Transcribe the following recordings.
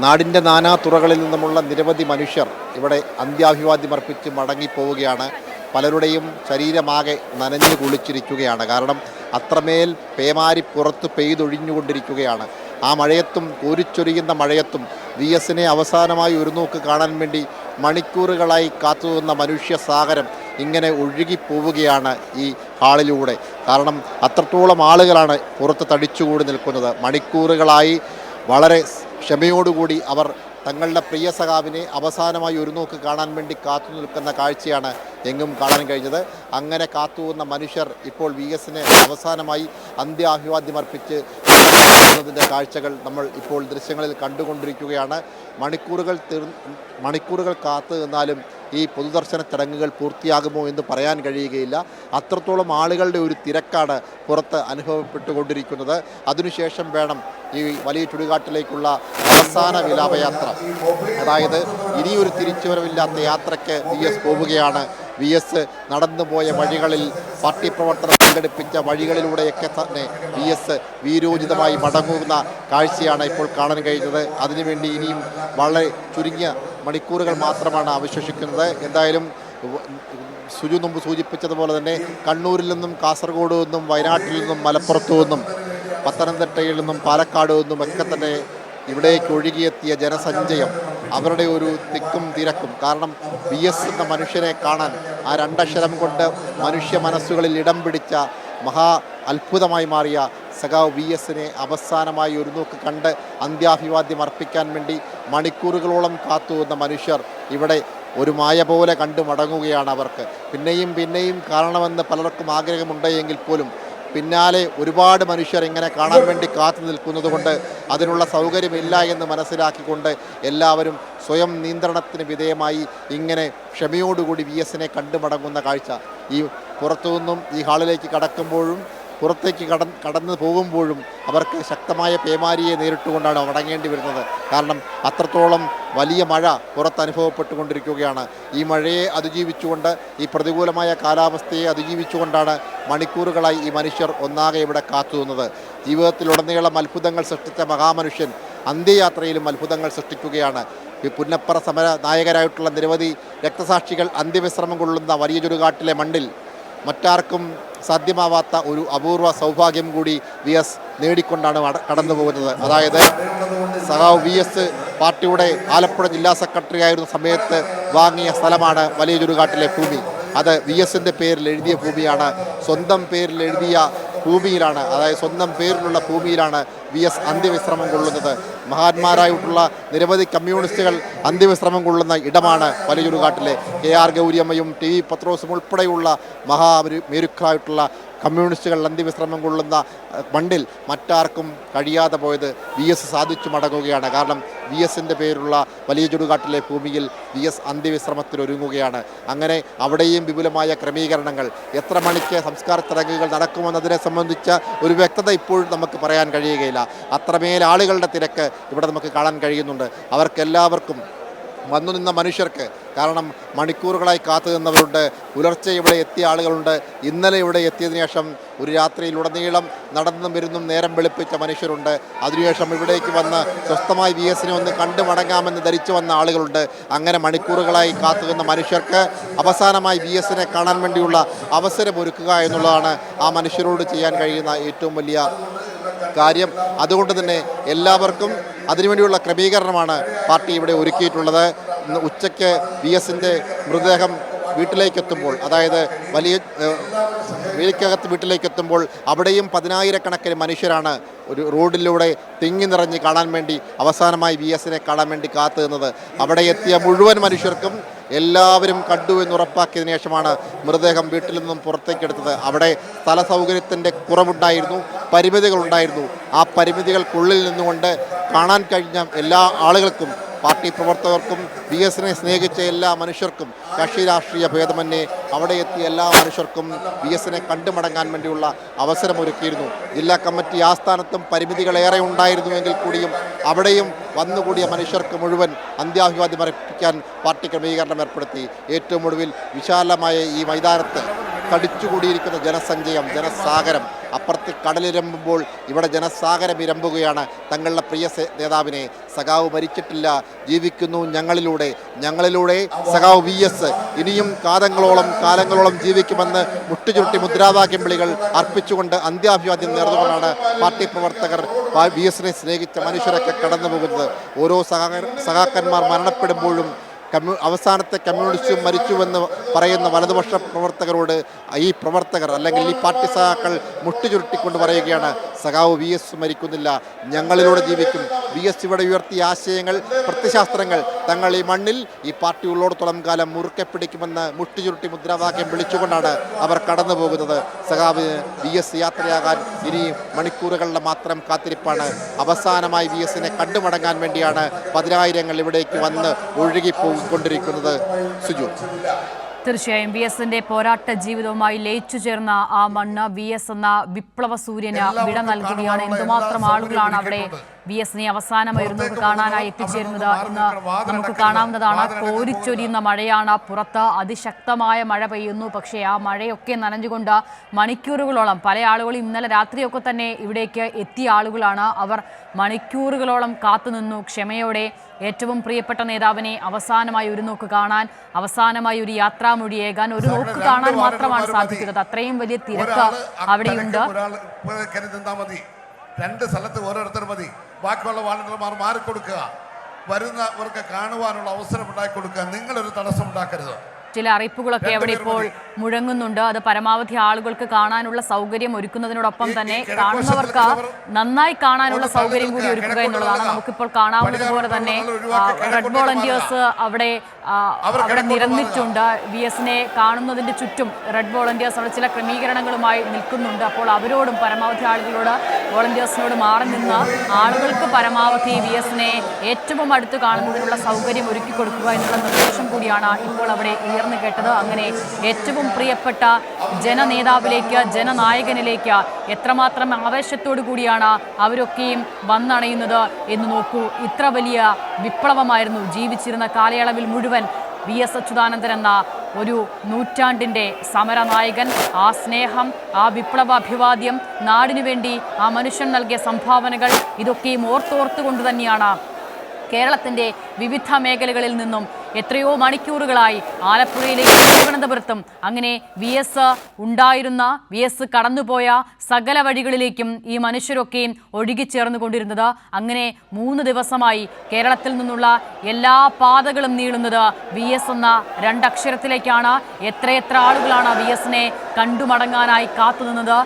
നാടിൻ്റെ നാനാതുറകളിൽ നിന്നുമുള്ള നിരവധി മനുഷ്യർ ഇവിടെ അന്ത്യാഭിവാദ്യമർപ്പിച്ച് മടങ്ങിപ്പോവുകയാണ്. പലരുടെയും ശരീരമാകെ നനഞ്ഞു കുളിച്ചിരിക്കുകയാണ്. കാരണം അത്രമേൽ പേമാരി പുറത്ത് പെയ്തൊഴിഞ്ഞുകൊണ്ടിരിക്കുകയാണ്. ആ മഴയത്തും കോരിച്ചൊരിയുന്ന മഴയത്തും വി എസിനെ അവസാനമായി ഒരു നോക്ക് കാണാൻ വേണ്ടി മണിക്കൂറുകളായി കാത്തുനിന്ന മനുഷ്യ സാഗരം ഇങ്ങനെ ഒഴുകിപ്പോവുകയാണ് ഈ ഹാളിലൂടെ. കാരണം അത്രത്തോളം ആളുകളാണ് പുറത്ത് തടിച്ചുകൂടി നിൽക്കുന്നത്. മണിക്കൂറുകളായി വളരെ ക്ഷമയോടുകൂടി അവർ തങ്ങളുടെ പ്രിയ സഖാവിനെ അവസാനമായി ഒരു നോക്ക് കാണാൻ വേണ്ടി കാത്തു നിൽക്കുന്ന കാഴ്ചയാണ് എങ്ങും കാണാൻ കഴിഞ്ഞത്. അങ്ങനെ കാത്തുനിന്ന മനുഷ്യർ ഇപ്പോൾ വി എസിനെ അവസാനമായി അന്ത്യാഭിവാദ്യമർപ്പിച്ച് ിൻ്റെ കാഴ്ചകൾ നമ്മൾ ഇപ്പോൾ ദൃശ്യങ്ങളിൽ കണ്ടുകൊണ്ടിരിക്കുകയാണ്. മണിക്കൂറുകൾ കാത്തു നിന്നാലും ഈ പൊതുദർശന ചടങ്ങുകൾ പൂർത്തിയാകുമോ എന്ന് പറയാൻ കഴിയുകയില്ല. അത്രത്തോളം ആളുകളുടെ ഒരു തിരക്കാണ് പുറത്ത് അനുഭവപ്പെട്ടുകൊണ്ടിരിക്കുന്നത്. അതിനുശേഷം വേണം ഈ വലിയ ചുടുകാട്ടിലേക്കുള്ള അവസാന വിലാപയാത്ര. അതായത് ഇനിയൊരു തിരിച്ചുവരവില്ലാത്ത യാത്രയ്ക്ക് വി എസ് പോവുകയാണ്. വി എസ് നടന്നുപോയ വഴികളിൽ, പാർട്ടി പ്രവർത്തനം സംഘടിപ്പിച്ച വഴികളിലൂടെയൊക്കെ തന്നെ വി എസ് വീരോചിതമായി മടങ്ങുന്ന കാഴ്ചയാണ് ഇപ്പോൾ കാണാൻ കഴിഞ്ഞത്. അതിനുവേണ്ടി ഇനിയും വളരെ ചുരുങ്ങിയ മണിക്കൂറുകൾ മാത്രമാണ് അവശേഷിക്കുന്നത്. എന്തായാലും സുജു മുമ്പ് സൂചിപ്പിച്ചതുപോലെ തന്നെ കണ്ണൂരിൽ നിന്നും, കാസർഗോഡ് നിന്നും, വയനാട്ടിൽ നിന്നും, മലപ്പുറത്തു നിന്നും, പത്തനംതിട്ടയിൽ നിന്നും, പാലക്കാട് നിന്നും ഒക്കെ തന്നെ ഇവിടേക്ക് ഒഴുകിയെത്തിയ ജനസഞ്ചയം, അവരുടെ ഒരു തിക്കും തിരക്കും. കാരണം വി എസ് എന്ന മനുഷ്യനെ കാണാൻ ആ രണ്ടക്ഷരം കൊണ്ട് മനുഷ്യ മനസ്സുകളിൽ ഇടം പിടിച്ച മഹാ അത്ഭുതമായി മാറിയ സഖാവ് വി എസിനെ അവസാനമായി ഒരു നോക്ക് കണ്ട് അന്ത്യാഭിവാദ്യം അർപ്പിക്കാൻ വേണ്ടി മണിക്കൂറുകളോളം കാത്തുവന്ന മനുഷ്യർ ഇവിടെ ഒരു മായ പോലെ കണ്ടു മടങ്ങുകയാണ്. അവർക്ക് പിന്നെയും പിന്നെയും കാണണമെന്ന് പലർക്കും ആഗ്രഹമുണ്ടെങ്കിൽ പോലും പിന്നാലെ ഒരുപാട് മനുഷ്യർ ഇങ്ങനെ കാണാൻ വേണ്ടി കാത്തു നിൽക്കുന്നത് കൊണ്ട് അതിനുള്ള സൗകര്യമില്ല എന്ന് മനസ്സിലാക്കിക്കൊണ്ട് എല്ലാവരും സ്വയം നിയന്ത്രണത്തിന് വിധേയമായി ഇങ്ങനെ ക്ഷമയോടുകൂടി വി എസിനെ കണ്ടുമടങ്ങുന്ന കാഴ്ച ഈ പുറത്തുനിന്നും ഈ ഹാളിലേക്ക് കടക്കുമ്പോഴും പുറത്തേക്ക് കടന്നു പോകുമ്പോഴും അവർക്ക് ശക്തമായ പേമാരിയെ നേരിട്ടുകൊണ്ടാണ് മടങ്ങേണ്ടി വരുന്നത്. കാരണം അത്രത്തോളം വലിയ മഴ പുറത്ത് അനുഭവപ്പെട്ടുകൊണ്ടിരിക്കുകയാണ്. ഈ മഴയെ അതിജീവിച്ചുകൊണ്ട്, ഈ പ്രതികൂലമായ കാലാവസ്ഥയെ അതിജീവിച്ചുകൊണ്ടാണ് മണിക്കൂറുകളായി ഈ മനുഷ്യർ ഒന്നാകെ ഇവിടെ കാത്തുനിന്നത്. ജീവിതത്തിലുടനീളം അത്ഭുതങ്ങൾ സൃഷ്ടിച്ച മഹാമനുഷ്യൻ അന്ത്യയാത്രയിലും അത്ഭുതങ്ങൾ സൃഷ്ടിക്കുകയാണ്. ഈ പുന്നപ്പറ സമര നായകരായിട്ടുള്ള നിരവധി രക്തസാക്ഷികൾ അന്ത്യവിശ്രമം കൊള്ളുന്ന വലിയ ചുടുകാട്ടിലെ മണ്ണിൽ മറ്റാർക്കും സാധ്യമാവാത്ത ഒരു അപൂർവ സൗഭാഗ്യം കൂടി വി എസ് നേടിക്കൊണ്ടാണ് കടന്നു പോകുന്നത്. അതായത് സഖാവ് വി എസ് പാർട്ടിയുടെ ആലപ്പുഴ ജില്ലാ സെക്രട്ടറി ആയിരുന്ന സമയത്ത് വാങ്ങിയ സ്ഥലമാണ് വലിയ ചുടുകാട്ടിലെ ഭൂമി. അത് വി എസിൻ്റെ പേരിൽ എഴുതിയ ഭൂമിയാണ്. സ്വന്തം പേരിൽ എഴുതിയ ഭൂമിയിലാണ്, അതായത് സ്വന്തം പേരിലുള്ള ഭൂമിയിലാണ് വി എസ് അന്ത്യവിശ്രമം കൊള്ളുന്നത്. മഹാന്മാരായിട്ടുള്ള നിരവധി കമ്മ്യൂണിസ്റ്റുകൾ അന്ത്യവിശ്രമം കൊള്ളുന്ന ഇടമാണ് വലിയ ചുടുകാട്ടിലെ. കെ ആർ ഗൗരിയമ്മയും ടി വി പത്രോസും ഉൾപ്പെടെയുള്ള മേരുക്കായിട്ടുള്ള കമ്മ്യൂണിസ്റ്റുകൾ അന്ത്യവിശ്രമം കൊള്ളുന്ന മണ്ണിൽ മറ്റാർക്കും കഴിയാതെ പോയത് വി എസ് സാധിച്ചു മടങ്ങുകയാണ്. കാരണം വി എസിൻ്റെ പേരുള്ള വലിയ ചുടുകാട്ടിലെ ഭൂമിയിൽ വി എസ് അന്ത്യവിശ്രമത്തിനൊരുങ്ങുകയാണ്. അങ്ങനെ അവിടെയും വിപുലമായ ക്രമീകരണങ്ങൾ. എത്ര മണിക്ക് സംസ്കാര ചടങ്ങുകൾ നടക്കുമെന്നതിനെ സംബന്ധിച്ച ഒരു വ്യക്തത ഇപ്പോഴും നമുക്ക് പറയാൻ കഴിയുകയില്ല. അത്രമേൽ ആളുകളുടെ തിരക്ക് ഇവിടെ നമുക്ക് കാണാൻ കഴിയുന്നുണ്ട്. അവർക്കെല്ലാവർക്കും വന്നു നിന്ന മനുഷ്യർക്ക്, കാരണം മണിക്കൂറുകളായി കാത്തു നിന്നവരുണ്ട്, പുലർച്ചെ ഇവിടെ എത്തിയ ആളുകളുണ്ട്, ഇന്നലെ ഇവിടെ എത്തിയതിനു ശേഷം ഒരു രാത്രിയിലുടനീളം നടന്നും വരുന്നും നേരം വെളുപ്പിച്ച മനുഷ്യരുണ്ട്. അതിനുശേഷം ഇവിടേക്ക് വന്ന് സ്വസ്ഥമായി വി എസിനെ ഒന്ന് കണ്ടു മടങ്ങാമെന്ന് ധരിച്ചു വന്ന ആളുകളുണ്ട്. അങ്ങനെ മണിക്കൂറുകളായി കാത്തു നിന്ന മനുഷ്യർക്ക് അവസാനമായി വി എസിനെ കാണാൻ വേണ്ടിയുള്ള അവസരമൊരുക്കുക എന്നുള്ളതാണ് ആ മനുഷ്യരോട് ചെയ്യാൻ കഴിയുന്ന ഏറ്റവും വലിയ കാര്യം. അതുകൊണ്ട് തന്നെ എല്ലാവർക്കും അതിനുവേണ്ടിയുള്ള ക്രമീകരണമാണ് പാർട്ടി ഇവിടെ ഒരുക്കിയിട്ടുള്ളത്. ഉച്ചയ്ക്ക് വി എസിൻ്റെ മൃതദേഹം വീട്ടിലേക്കെത്തുമ്പോൾ, അതായത് വലിയ വേലിക്കകത്ത് വീട്ടിലേക്കെത്തുമ്പോൾ അവിടെയും 10,000-കണക്കിന് മനുഷ്യരാണ് ഒരു റോഡിലൂടെ തിങ്ങി നിറഞ്ഞ് കാണാൻ വേണ്ടി അവസാനമായി വി എസിനെ കാണാൻ വേണ്ടി കാത്തു നിന്നത്. അവിടെ എത്തിയ മുഴുവൻ മനുഷ്യർക്കും എല്ലാവരും കണ്ടു എന്നുറപ്പാക്കിയതിനു ശേഷമാണ് മൃതദേഹം വീട്ടിൽ നിന്നും പുറത്തേക്കെടുത്തത്. അവിടെ സ്ഥല സൗകര്യത്തിൻ്റെ കുറവുണ്ടായിരുന്നു, പരിമിതികളുണ്ടായിരുന്നു. ആ പരിമിതികൾക്കുള്ളിൽ നിന്നുകൊണ്ട് കാണാൻ കഴിഞ്ഞ എല്ലാ ആളുകൾക്കും, പാർട്ടി പ്രവർത്തകർക്കും വി എസിനെ സ്നേഹിച്ച എല്ലാ മനുഷ്യർക്കും, കക്ഷി രാഷ്ട്രീയ ഭേദമന്യേ അവിടെ എത്തിയ എല്ലാ മനുഷ്യർക്കും വി എസിനെ കണ്ടുമടങ്ങാൻ വേണ്ടിയുള്ള അവസരമൊരുക്കിയിരുന്നു. ജില്ലാ കമ്മിറ്റി ആസ്ഥാനത്തും പരിമിതികളേറെ ഉണ്ടായിരുന്നുവെങ്കിൽ കൂടിയും അവിടെയും വന്നുകൂടിയ മനുഷ്യർക്ക് മുഴുവൻ അന്ത്യാഭിവാദ്യം അർപ്പിക്കാൻ പാർട്ടി ക്രമീകരണം ഏർപ്പെടുത്തി. ഏറ്റവും ഒടുവിൽ വിശാലമായ ഈ മൈതാനത്ത് തടിച്ചുകൂടിയിരിക്കുന്ന ജനസഞ്ചയം, ജനസാഗരം അപ്പുറത്ത് കടലിരമ്പുമ്പോൾ ഇവിടെ ജനസാഗരം ഇരമ്പുകയാണ്. തങ്ങളുടെ പ്രിയ നേതാവിനെ സഖാവ് മരിച്ചിട്ടില്ല, ജീവിക്കുന്നു ഞങ്ങളിലൂടെ സഖാവ് VS ഇനിയും കാലങ്ങളോളം ജീവിക്കുമെന്ന് മുട്ടുചുരുട്ടി മുദ്രാവാക്യം വിളികൾ അർപ്പിച്ചുകൊണ്ട് അന്ത്യാഭിവാദ്യം നേർന്നുകൊണ്ടാണ് പാർട്ടി പ്രവർത്തകർ VS-നെ സ്നേഹിച്ച മനുഷ്യരൊക്കെ കടന്നു പോകുന്നത്. ഓരോ സഖാക്കന്മാർ മരണപ്പെടുമ്പോഴും അവസാനത്തെ കമ്മ്യൂണിസ്റ്റ് മരിച്ചുവെന്ന് പറയുന്ന വലതുപക്ഷ പ്രവർത്തകരോട് ഈ പ്രവർത്തകർ അല്ലെങ്കിൽ ഈ പാർട്ടി സഖാക്കൾ മുട്ടുചുരുട്ടിക്കൊണ്ട് പറയുകയാണ്, സഖാവ് VS മരിക്കുന്നില്ല, ഞങ്ങളിലൂടെ ജീവിക്കും. VS ഇവിടെ ഉയർത്തിയ ആശയങ്ങൾ, പ്രത്യശാസ്ത്രങ്ങൾ തങ്ങൾ ഈ മണ്ണിൽ ഈ പാർട്ടി ഉള്ളോടത്തോളം കാലം മുറുക്കെ പിടിക്കുമെന്ന് മുട്ടുചുരുട്ടി മുദ്രാവാക്യം വിളിച്ചുകൊണ്ടാണ് അവർ കടന്നു പോകുന്നത്. സഖാവ് VS യാത്രയാകാൻ ഇനി മണിക്കൂറുകളുടെ മാത്രം കാത്തിരിപ്പാണ്. അവസാനമായി VS-നെ കണ്ടുമടങ്ങാൻ വേണ്ടിയാണ് പതിനായിരങ്ങൾ ഇവിടേക്ക് വന്ന് ഒഴുകിപ്പോയിക്കൊണ്ടിരിക്കുന്നത്. സുജു, തീർച്ചയായും VS-ന്റെ പോരാട്ട ജീവിതവുമായി ലയിച്ചു ചേർന്ന ആ മണ്ണ്, VS എന്ന വിപ്ലവ സൂര്യന് വിട നൽകുകയാണ്. എന്തുമാത്രം ആളുകളാണ് അവിടെ VS-നെ അവസാനമായി കാണാനായി എത്തിച്ചേരുന്നത് എന്ന് നമുക്ക് കാണാവുന്നതാണ്. കോരിച്ചൊരിയുന്ന മഴയാണ്, പുറത്ത് അതിശക്തമായ മഴ പെയ്യുന്നു. പക്ഷേ ആ മഴയൊക്കെ നനഞ്ഞുകൊണ്ട് മണിക്കൂറുകളോളം പല ആളുകളും ഇന്നലെ രാത്രിയൊക്കെ തന്നെ ഇവിടേക്ക് എത്തിയ ആളുകളാണ്. അവർ മണിക്കൂറുകളോളം കാത്തുനിന്നു ക്ഷമയോടെ ഏറ്റവും പ്രിയപ്പെട്ട നേതാവിനെ അവസാനമായി ഒരു നോക്ക് കാണാൻ, അവസാനമായി ഒരു യാത്രാമൊഴിയേകാൻ, ഒരു നോക്ക് കാണാൻ മാത്രമാണ് സാധിക്കുന്നത്. അത്രയും വലിയ തിരക്ക് അവിടെയുണ്ട്. രണ്ട് സ്ഥലത്ത് ഓരോരുത്തർ മതി, ബാക്കിയുള്ള വാളണ്ടിയർമാർ മാറിക്കൊടുക്കുക, വരുന്നവർക്ക് കാണുവാനുള്ള അവസരം ഉണ്ടാക്കി കൊടുക്കുക. നിങ്ങളൊരു തടസ്സം ഉണ്ടാക്കരുത്. ചില അറിയിപ്പുകളൊക്കെ അവിടെ ഇപ്പോൾ മുഴങ്ങുന്നുണ്ട്. അത് പരമാവധി ആളുകൾക്ക് കാണാനുള്ള സൗകര്യം ഒരുക്കുന്നതിനോടൊപ്പം തന്നെ കാണുന്നവർക്ക് നന്നായി കാണാനുള്ള സൗകര്യം കൂടി ഒരുക്കുക എന്നുള്ളതാണ്. നമുക്കിപ്പോൾ കാണാവുന്നതുപോലെ തന്നെ റെഡ് വോളണ്ടിയേഴ്സ് അവിടെ നിരന്നിട്ടുണ്ട്. VS-നെ കാണുന്നതിന്റെ ചുറ്റും റെഡ് വോളണ്ടിയേഴ്സ് അവിടെ ചില ക്രമീകരണങ്ങളുമായി നിൽക്കുന്നുണ്ട്. അപ്പോൾ അവരോടും പരമാവധി ആളുകളോട്, വോളണ്ടിയേഴ്സിനോട് മാറി നിന്ന് ആളുകൾക്ക് പരമാവധി VS-നെ ഏറ്റവും അടുത്ത് കാണുന്നതിനുള്ള സൗകര്യം ഒരുക്കി കൊടുക്കുക എന്നുള്ള നിർദ്ദേശം കൂടിയാണ് ഇപ്പോൾ അവിടെ ഉയർന്നു കേട്ടത്. അങ്ങനെ ഏറ്റവും പ്രിയപ്പെട്ട ജനനേതാവിലേക്ക്, ജനനായകനിലേക്ക് എത്രമാത്രം ആവേശത്തോടു കൂടിയാണ് അവരൊക്കെയും വന്നണയുന്നത് എന്ന് നോക്കൂ. ഇത്ര വലിയ വിപ്ലവമായിരുന്നു ജീവിച്ചിരുന്ന കാലയളവിൽ മുഴുവൻ VS അച്യുതാനന്ദൻ എന്ന ഒരു നൂറ്റാണ്ടിൻ്റെ സമരനായകൻ. ആ സ്നേഹം, ആ വിപ്ലവാഭിവാദ്യം, നാടിനു വേണ്ടി ആ മനുഷ്യൻ നൽകിയ സംഭാവനകൾ, ഇതൊക്കെയും ഓർത്തോർത്തുകൊണ്ട് തന്നെയാണ് കേരളത്തിൻ്റെ വിവിധ മേഖലകളിൽ നിന്നും എത്രയോ മണിക്കൂറുകളായി ആലപ്പുഴയിലേക്കും തിരുവനന്തപുരത്തും അങ്ങനെ VS ഉണ്ടായിരുന്ന, VS കടന്നുപോയ സകല വഴികളിലേക്കും ഈ മനുഷ്യരൊക്കെയും ഒഴുകിച്ചേർന്നുകൊണ്ടിരുന്നത്. അങ്ങനെ 3 ദിവസമായി കേരളത്തിൽ നിന്നുള്ള എല്ലാ പാതകളും നീളുന്നത് VS എന്ന രണ്ടക്ഷരത്തിലേക്കാണ്. എത്രയെത്ര ആളുകളാണ് VS-നെ കണ്ടുമടങ്ങാനായി കാത്തുനിന്നത്.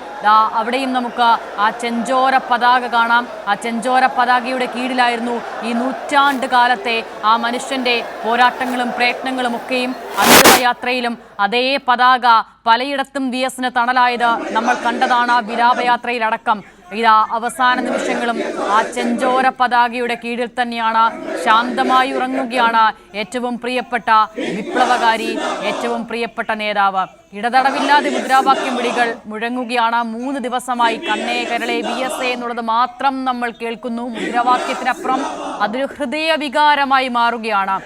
അവിടെയും നമുക്ക് ആ ചെഞ്ചോര പതാക കാണാം. ആ ചെഞ്ചോര പതാകയുടെ കീഴിലായിരുന്നു ഈ നൂറ്റാണ്ട് കാലത്തെ ആ മനുഷ്യന്റെ പോരാട്ടങ്ങളും പ്രയത്നങ്ങളും ഒക്കെയും. അന്ത്യയാത്രയിലും അതേ പതാക പലയിടത്തും VS-ന് തണലായത് നമ്മൾ കണ്ടതാണ്. വിലാപയാത്രയിലടക്കം ഇതാ അവസാന നിമിഷങ്ങളും ആ ചെഞ്ചോര പതാകയുടെ കീഴിൽ തന്നെയാണ്. ശാന്തമായി ഉറങ്ങുകയാണ് ഏറ്റവും പ്രിയപ്പെട്ട വിപ്ലവകാരി, ഏറ്റവും പ്രിയപ്പെട്ട നേതാവ്. ഇടതടവില്ലാതെ മുദ്രാവാക്യം വിളികൾ മുഴങ്ങുകയാണ്. 3 ദിവസമായി കണ്ണേ കരളെ VS എന്നുള്ളത് മാത്രം നമ്മൾ കേൾക്കുന്നു. മുദ്രാവാക്യത്തിനപ്പുറം അതൊരു ഹൃദയവികാരമായി മാറുകയാണ്.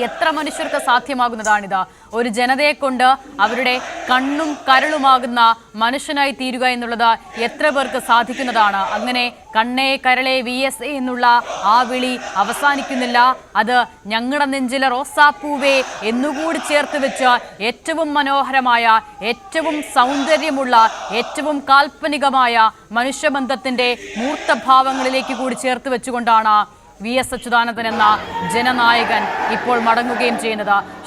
എത്ര മനുഷ്യർക്ക് സാധ്യമാകുന്നതാണിത്? ഒരു ജനതയെ കൊണ്ട് അവരുടെ കണ്ണും കരളുമാകുന്ന മനുഷ്യനായി തീരുക എന്നുള്ളത് എത്ര പേർക്ക് സാധിക്കുന്നതാണ്? അങ്ങനെ കണ്ണേ കരളെ VS എന്നുള്ള ആ വിളി അവസാനിക്കുന്നില്ല. അത് ഞങ്ങളുടെ നെഞ്ചിലെ റോസാപ്പൂവേ എന്നുകൂടി ചേർത്ത് വെച്ച് ഏറ്റവും മനോഹരമായ, ഏറ്റവും സൗന്ദര്യമുള്ള, ഏറ്റവും കാൽപ്പനികമായ മനുഷ്യബന്ധത്തിൻ്റെ മൂർത്തഭാവങ്ങളിലേക്ക് കൂടി ചേർത്ത് വെച്ചുകൊണ്ടാണ് VS അച്യുതാനന്ദൻ എന്ന ജനനായകൻ ഇപ്പോൾ മടങ്ങുകയും ചെയ്യുന്നത്.